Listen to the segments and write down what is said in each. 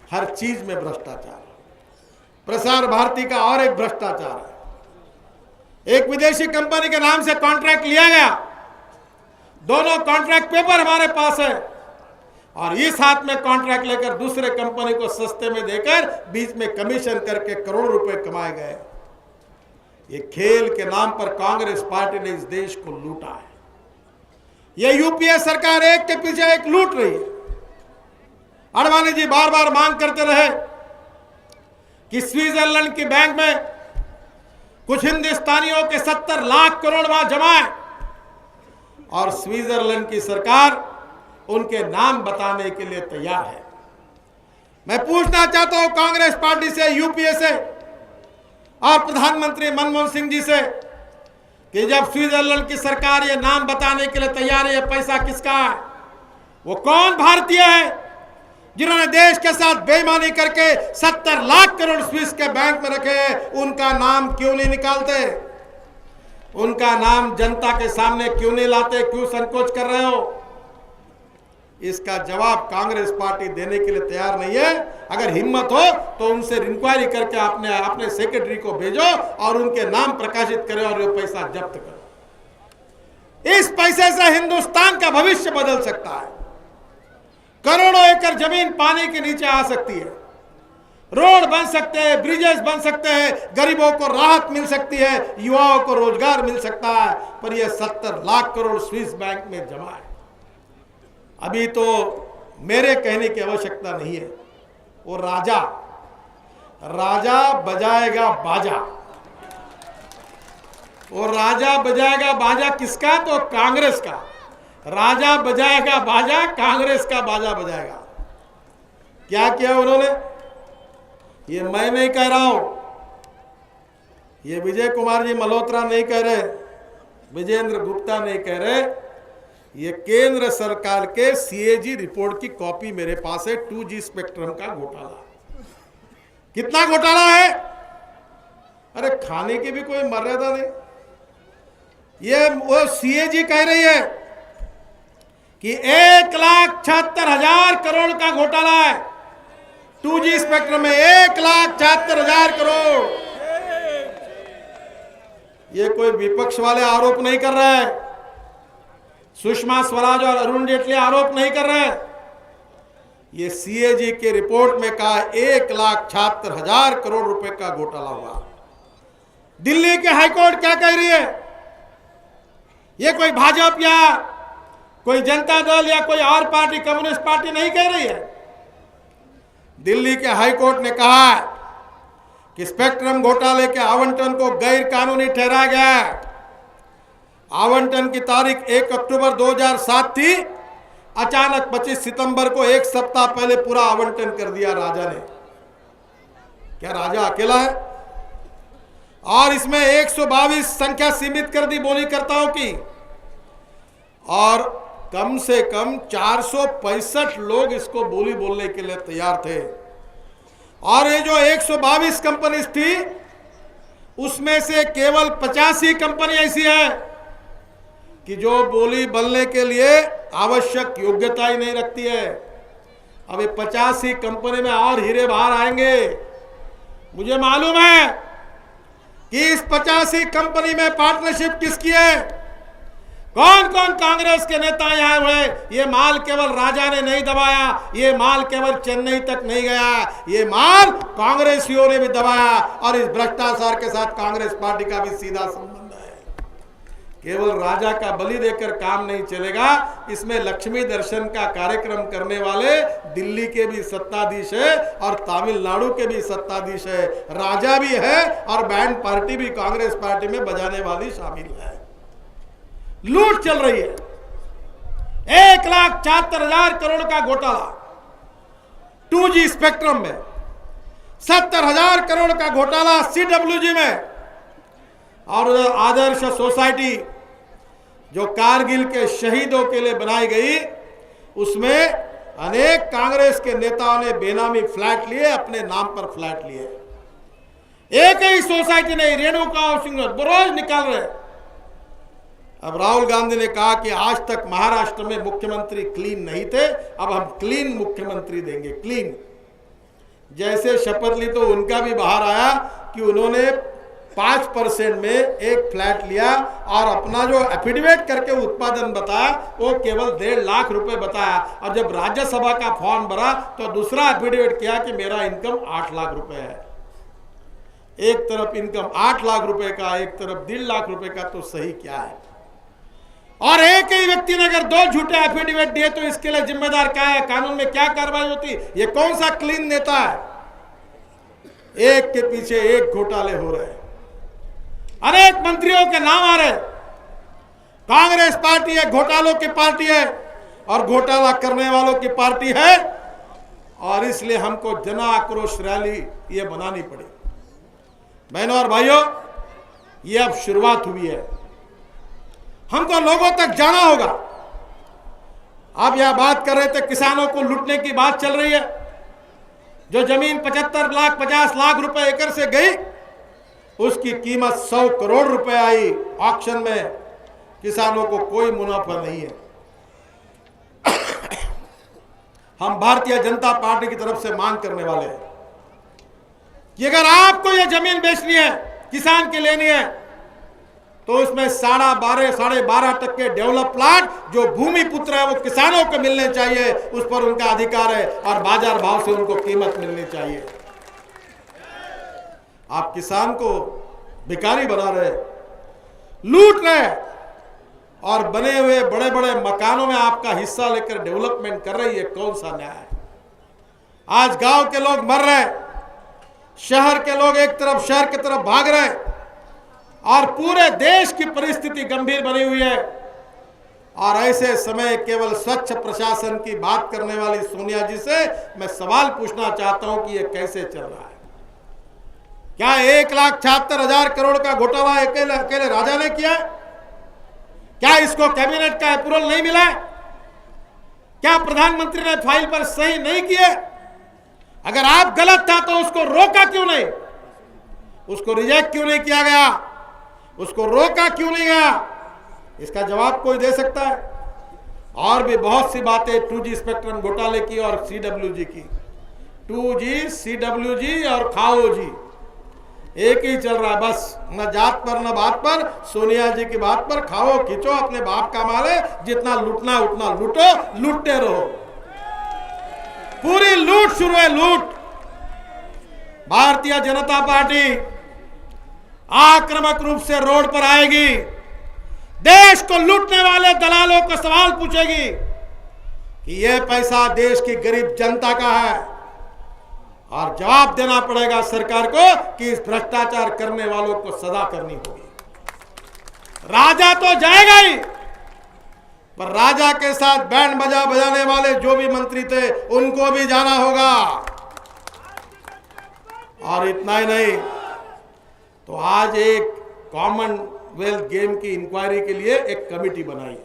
हर चीज में भ्रष्टाचार। प्रसार भारती का और एक भ्रष्टाचार है। एक विदेशी कंपनी के नाम से कॉन्ट्रैक्ट लिया गया, दोनों कॉन्ट्रैक्ट पेपर हमारे पास है, और इस हाथ में कॉन्ट्रैक्ट लेकर दूसरे कंपनी को सस्ते में देकर बीच में कमीशन करके करोड़ों रुपए कमाए गए। ये खेल के नाम पर कांग्रेस पार्टी ने इस देश को लूटा है। ये यूपीए सरकार एक के पीछे एक लूट रही है। अडवाणी जी बार बार मांग करते रहे कि स्विट्जरलैंड की बैंक में कुछ हिंदुस्तानियों के 70 लाख करोड़ वहां जमा है, और स्विट्जरलैंड की सरकार उनके नाम बताने के लिए तैयार है। मैं पूछना चाहता हूं कांग्रेस पार्टी से, यूपीए से और प्रधानमंत्री मनमोहन सिंह जी से कि जब स्विट्जरलैंड की सरकार ये नाम बताने के लिए तैयार है, ये पैसा किसका है? वो कौन भारतीय है जिन्होंने देश के साथ बेईमानी करके 70 लाख करोड़ स्विस के बैंक में रखे हैं? उनका नाम क्यों नहीं निकालते? उनका नाम जनता के सामने क्यों नहीं लाते? क्यों संकोच कर रहे हो? इसका जवाब कांग्रेस पार्टी देने के लिए तैयार नहीं है। अगर हिम्मत हो तो उनसे इंक्वायरी करके अपने सेक्रेटरी को भेजो और उनके नाम प्रकाशित करो और ये पैसा जब्त करो। इस पैसे से हिंदुस्तान का भविष्य बदल सकता है। करोड़ों एकड़ जमीन पानी के नीचे आ सकती है, रोड बन सकते हैं, ब्रिजेस बन सकते हैं, गरीबों को राहत मिल सकती है, युवाओं को रोजगार मिल सकता है। पर यह 70 लाख करोड़ स्विस बैंक में जमा है। अभी तो मेरे कहने की आवश्यकता नहीं है, वो राजा बजाएगा बाजा। वो राजा बजाएगा बाजा किसका? तो कांग्रेस का। राजा बजाएगा बाजा, कांग्रेस का बाजा बजाएगा। क्या किया उन्होंने? ये मैं नहीं कह रहा हूं, ये विजय कुमार जी मल्होत्रा नहीं कह रहे, विजेंद्र गुप्ता नहीं कह रहे, ये केंद्र सरकार के सीएजी रिपोर्ट की कॉपी मेरे पास है। 2G स्पेक्ट्रम का घोटाला। कितना घोटाला है? अरे खाने की भी कोई मर्यादा नहीं। ये वो सीएजी कह रही है कि 1,76,000 करोड़ का घोटाला है। 2G स्पेक्ट्रम में 1,76,000 करोड़। ये कोई विपक्ष वाले आरोप नहीं कर रहे हैं, सुषमा स्वराज और अरुण जेटली आरोप नहीं कर रहे हैं। ये सीएजी के रिपोर्ट में कहा 1,76,000 करोड़ रुपए का घोटाला हुआ। दिल्ली के हाईकोर्ट क्या कह रही है? ये कोई भाजपा या कोई जनता दल या कोई और पार्टी, कम्युनिस्ट पार्टी नहीं कह रही है। दिल्ली के हाईकोर्ट ने कहा कि स्पेक्ट्रम घोटाले के आवंटन को गैर कानूनी ठहराया गया है। आवंटन की तारीख 1 अक्टूबर 2007 थी। अचानक 25 सितंबर को एक सप्ताह पहले पूरा आवंटन कर दिया राजा ने। क्या राजा अकेला है? और इसमें 122 संख्या सीमित कर दी बोलीकर्ताओं की, और कम से कम 465 लोग इसको बोली बोलने के लिए तैयार थे। और ये जो 122 कंपनी थी, उसमें से केवल 85 कंपनी ऐसी है कि जो बोली बोलने के लिए आवश्यक योग्यता ही नहीं रखती है। अब ये 85 कंपनी में और हीरे बाहर आएंगे। मुझे मालूम है कि इस 85 कंपनी में पार्टनरशिप किसकी है, कौन कौन कांग्रेस के नेता यहाँ हुए। ये माल केवल राजा ने नहीं दबाया, ये माल केवल चेन्नई तक नहीं गया, ये माल कांग्रेसियों ने भी दबाया। और इस भ्रष्टाचार के साथ कांग्रेस पार्टी का भी सीधा संबंध है। केवल राजा का बलि देकर काम नहीं चलेगा। इसमें लक्ष्मी दर्शन का कार्यक्रम करने वाले दिल्ली के भी सत्ताधीश है और तमिलनाडु के भी सत्ताधीश है। राजा भी है और बैंड पार्टी भी कांग्रेस पार्टी में बजाने वाली शामिल है। लूट चल रही है। 1,76,000 करोड़ का घोटाला 2G स्पेक्ट्रम में, 70,000 करोड़ का घोटाला CWG में, और आदर्श सोसाइटी जो कारगिल के शहीदों के लिए बनाई गई, उसमें अनेक कांग्रेस के नेताओं ने बेनामी फ्लैट लिए, अपने नाम पर फ्लैट लिए। एक ही सोसाइटी नहीं, रेणुका हाउसिंग रोज निकाल रहे। अब राहुल गांधी ने कहा कि आज तक महाराष्ट्र में मुख्यमंत्री क्लीन नहीं थे, अब हम क्लीन मुख्यमंत्री देंगे। क्लीन जैसे शपथ ली तो उनका भी बाहर आया कि उन्होंने 5% में एक फ्लैट लिया और अपना जो एफिडेविट करके उत्पादन बताया वो केवल 1.5 लाख रुपए बताया, और जब राज्यसभा का फॉर्म भरा तो दूसरा एफिडेविट किया कि मेरा इनकम 8 लाख रुपए है। एक तरफ इनकम 8 लाख रुपए का, एक तरफ 1.5 लाख रुपए का, तो सही क्या है? और एक ही व्यक्ति ने अगर 2 झूठे एफिडेविट दिए तो इसके लिए जिम्मेदार क्या है? कानून में क्या कार्रवाई होती? ये कौन सा क्लीन नेता है? एक के पीछे एक घोटाले हो रहे हैं, अनेक मंत्रियों के नाम आ रहे। कांग्रेस पार्टी है, घोटालों की पार्टी है और घोटाला करने वालों की पार्टी है, और इसलिए हमको जन आक्रोश रैली ये बनानी पड़ी। बहनों और भाइयों, ये अब शुरुआत हुई है, हमको लोगों तक जाना होगा। आप यह बात कर रहे थे किसानों को लूटने की बात चल रही है। जो जमीन 75 लाख 50 लाख रुपए एकड़ से गई, उसकी कीमत 100 करोड़ रुपए आई ऑक्शन में। किसानों को कोई मुनाफा नहीं है। हम भारतीय जनता पार्टी की तरफ से मांग करने वाले हैं कि अगर आपको यह जमीन बेचनी है, किसान के लेनी है, तो उसमें 12.5% डेवलप प्लाट जो भूमि पुत्र है वो किसानों को मिलने चाहिए, उस पर उनका अधिकार है और बाजार भाव से उनको कीमत मिलनी चाहिए। आप किसान को भिखारी बना रहे, लूट रहे, और बने हुए बड़े बड़े मकानों में आपका हिस्सा लेकर डेवलपमेंट कर रही है। कौन सा न्याय है? आज गांव के लोग मर रहे, शहर के लोग एक तरफ शहर की तरफ भाग रहे, और पूरे देश की परिस्थिति गंभीर बनी हुई है। और ऐसे समय केवल स्वच्छ प्रशासन की बात करने वाली सोनिया जी से मैं सवाल पूछना चाहता हूं कि यह कैसे चल रहा है? क्या 1,76,000 करोड़ का घोटाला अकेले राजा ने किया? क्या इसको कैबिनेट का अप्रूवल नहीं मिला? क्या प्रधानमंत्री ने फाइल पर सही नहीं किए? अगर आप गलत था तो उसको रोका क्यों नहीं? उसको रिजेक्ट क्यों नहीं किया गया? उसको रोका क्यों नहीं गया? इसका जवाब कोई दे सकता है? और भी बहुत सी बातें 2G स्पेक्ट्रम घोटाले की और CWG की। 2G CWG और खाओ जी, एक ही चल रहा है बस। न जात पर न बात पर, सोनिया जी की बात पर खाओ खींचो, अपने बाप का माल है, जितना लूटना उतना लूटो, लूटते रहो। पूरी लूट शुरू है, लूट। भारतीय जनता पार्टी आक्रामक रूप से रोड पर आएगी, देश को लूटने वाले दलालों को सवाल पूछेगी कि यह पैसा देश की गरीब जनता का है, और जवाब देना पड़ेगा सरकार को कि इस भ्रष्टाचार करने वालों को सजा करनी होगी। राजा तो जाएगा ही, पर राजा के साथ बैंड बजा बजाने वाले जो भी मंत्री थे उनको भी जाना होगा। और इतना ही नहीं, तो आज एक कॉमनवेल्थ गेम की इंक्वायरी के लिए एक कमेटी बनाई है।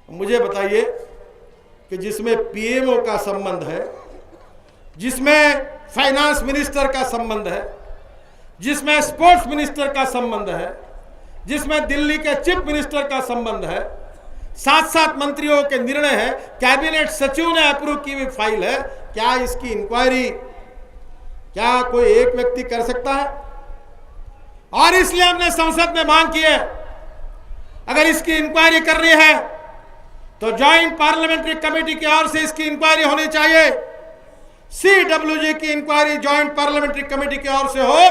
मुझे बताइए कि जिसमें पीएमओ का संबंध है, जिसमें फाइनेंस मिनिस्टर का संबंध है, जिसमें स्पोर्ट्स मिनिस्टर का संबंध है, जिसमें दिल्ली के चीफ मिनिस्टर का संबंध है, 7 मंत्रियों के निर्णय है, कैबिनेट सचिव ने अप्रूव की हुई फाइल है, क्या इसकी इंक्वायरी क्या कोई एक व्यक्ति कर सकता है? और इसलिए हमने संसद में मांग की है, अगर इसकी इंक्वायरी करनी है तो ज्वाइंट पार्लियामेंट्री कमेटी की ओर से इसकी इंक्वायरी होनी चाहिए। CWG की इंक्वायरी ज्वाइंट पार्लियामेंट्री कमेटी की ओर से हो।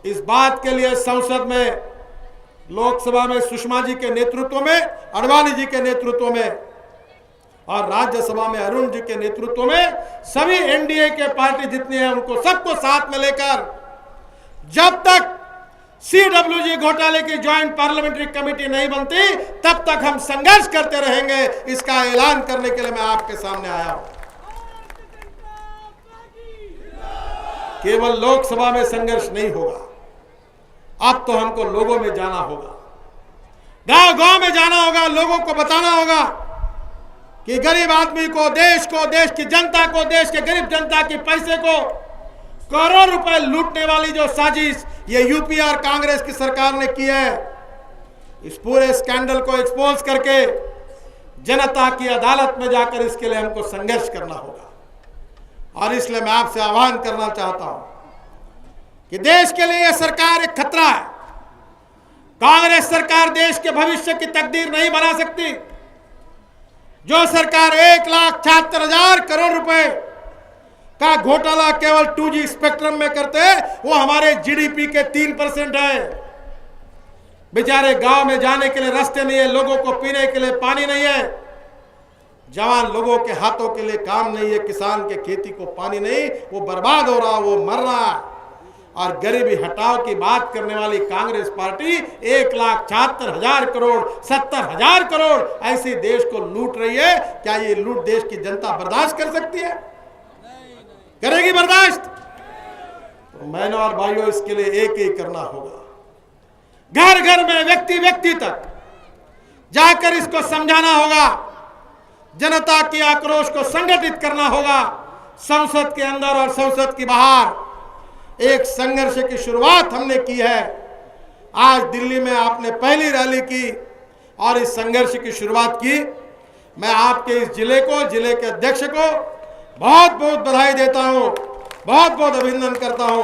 इस बात के लिए संसद में, लोकसभा में सुषमा जी के नेतृत्व में, अडवाणी जी के नेतृत्व में, और राज्यसभा में अरुण जी के नेतृत्व में सभी एनडीए के पार्टी जितनी है उनको सबको साथ में लेकर, जब तक CWG घोटाले की ज्वाइंट पार्लियामेंट्री कमेटी नहीं बनती तब तक हम संघर्ष करते रहेंगे। इसका ऐलान करने के लिए मैं आपके सामने आया हूं। केवल लोकसभा में संघर्ष नहीं होगा, अब तो हमको लोगों में जाना होगा, गांव गांव में जाना होगा, लोगों को बताना होगा कि गरीब आदमी को, देश को, देश की जनता को, देश के गरीब जनता के पैसे को, करोड़ रुपए लूटने वाली जो साजिश ये यूपी और कांग्रेस की सरकार ने की है, इस पूरे स्कैंडल को एक्सपोज करके जनता की अदालत में जाकर इसके लिए हमको संघर्ष करना होगा। और इसलिए मैं आपसे आह्वान करना चाहता हूं कि देश के लिए यह सरकार एक खतरा है। कांग्रेस सरकार देश के भविष्य की तकदीर नहीं बना सकती। जो सरकार 1,76,000 करोड़ रुपए का घोटाला केवल 2G स्पेक्ट्रम में करते हैं, वो हमारे जीडीपी के 3% है। बेचारे गांव में जाने के लिए रास्ते नहीं है, लोगों को पीने के लिए पानी नहीं है, जवान लोगों के हाथों के लिए काम नहीं है, किसान के खेती को पानी नहीं, वो बर्बाद हो रहा, वो मर रहा। और गरीबी हटाओ की बात करने वाली कांग्रेस पार्टी 1,76,000 करोड़, 70,000 करोड़ ऐसे देश को लूट रही है। क्या ये लूट देश की जनता बर्दाश्त कर सकती है? करेगी बर्दाश्त? तो बहनों और भाइयों, इसके लिए एक ही करना होगा, घर घर में, व्यक्ति व्यक्ति तक जाकर इसको समझाना होगा, जनता की आक्रोश को संगठित करना होगा। संसद के अंदर और संसद के बाहर एक संघर्ष की शुरुआत हमने की है। आज दिल्ली में आपने पहली रैली की और इस संघर्ष की शुरुआत की। मैं आपके इस जिले को, जिले के अध्यक्ष को बहुत बहुत बधाई देता हूं, बहुत बहुत अभिनंदन करता हूं।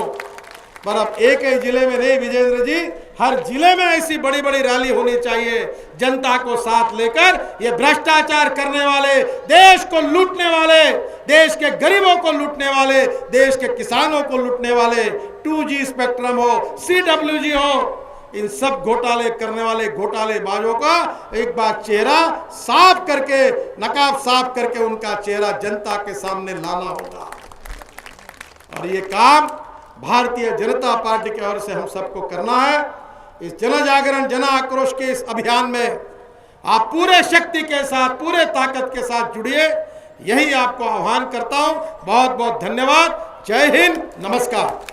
पर अब एक ही जिले में नहीं विजेंद्र जी, हर जिले में ऐसी बड़ी बड़ी रैली होनी चाहिए, जनता को साथ लेकर। ये भ्रष्टाचार करने वाले, देश को लूटने वाले, देश के गरीबों को लूटने वाले, देश के किसानों को लूटने वाले, 2G स्पेक्ट्रम हो, CWG हो, इन सब घोटाले करने वाले घोटालेबाजों का एक बार चेहरा साफ करके, नकाब साफ करके उनका चेहरा जनता के सामने लाना होगा। और ये काम भारतीय जनता पार्टी की ओर से हम सबको करना है। इस जन जागरण, जन आक्रोश के इस अभियान में आप पूरे शक्ति के साथ, पूरे ताकत के साथ जुड़िए, यही आपको आह्वान करता हूं। बहुत बहुत धन्यवाद। जय हिंद, नमस्कार।